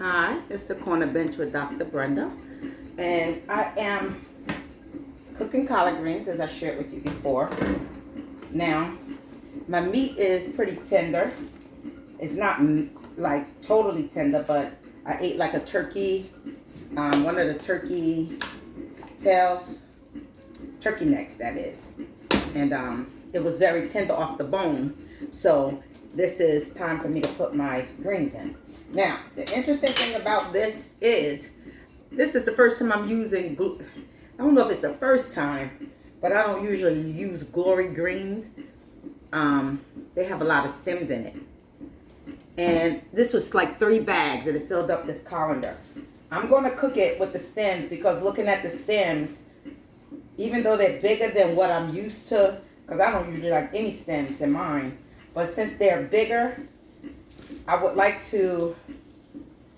Hi, it's the Corner Bench with Dr. Brenda, and I am cooking collard greens as I shared with you before. Now, my meat is pretty tender. It's not like totally tender, but I ate like a turkey, one of the turkey tails, turkey necks that is, and it was very tender off the bone. So this is time for me to put my greens in. Now, the interesting thing about this is the first time I'm using, I don't know if it's the first time, but I don't usually use Glory greens. They have a lot of stems in it. And this was like 3 bags and it filled up this colander. I'm going to cook it with the stems because looking at the stems, even though they're bigger than what I'm used to, because I don't usually like any stems in mine, but since they're bigger, I would like to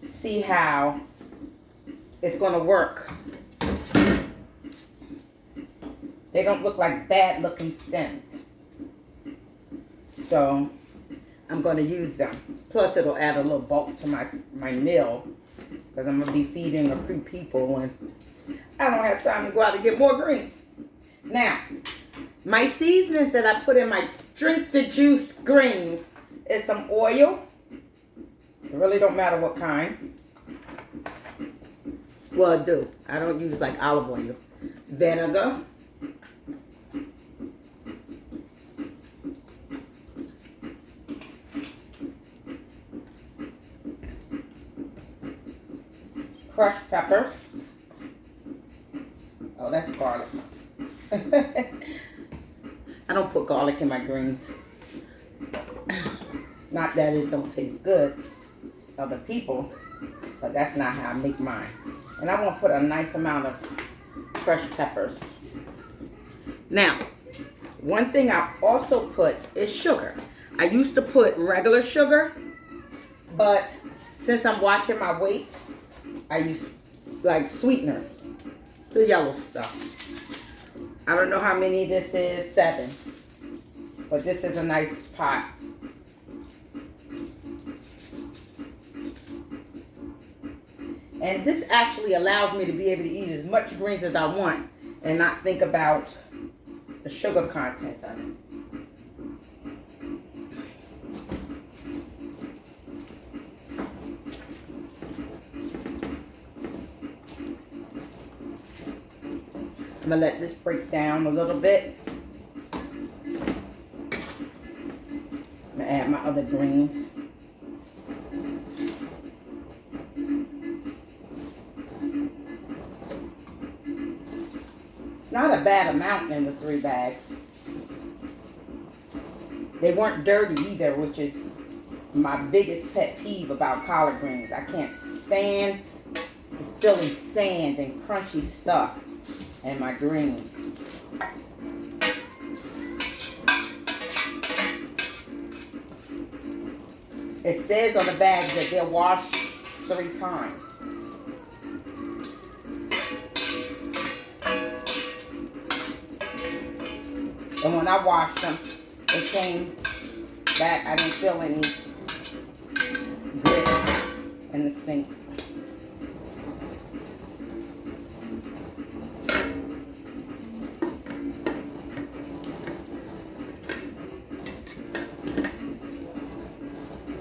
see how it's going to work. They don't look like bad looking stems. So I'm going to use them. Plus it'll add a little bulk to my meal because I'm going to be feeding a few people and I don't have time to go out and get more greens. Now, my seasonings that I put in my drink the juice greens is some oil. It really don't matter what kind. Well, I do. I don't use like olive oil. Vinegar. Crushed peppers. Oh, that's garlic. I don't put garlic in my greens. Not that it don't taste good, other people, but that's not how I make mine. And I want to put a nice amount of crushed peppers. Now, one thing I also put is sugar. I used to put regular sugar, but since I'm watching my weight, I use like sweetener, the yellow stuff. I don't know how many this is, 7, but this is a nice pot. And this actually allows me to be able to eat as much greens as I want and not think about the sugar content on it. I'm going to let this break down a little bit. I'm going to add my other greens. It's not a bad amount in the 3 bags. They weren't dirty either, which is my biggest pet peeve about collard greens. I can't stand filling sand and crunchy stuff in my greens. It says on the bag that they're washed 3 times. And when I washed them, it came back. I didn't feel any grit in the sink.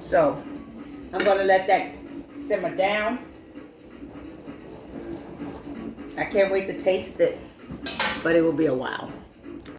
So, I'm going to let that simmer down. I can't wait to taste it, but it will be a while.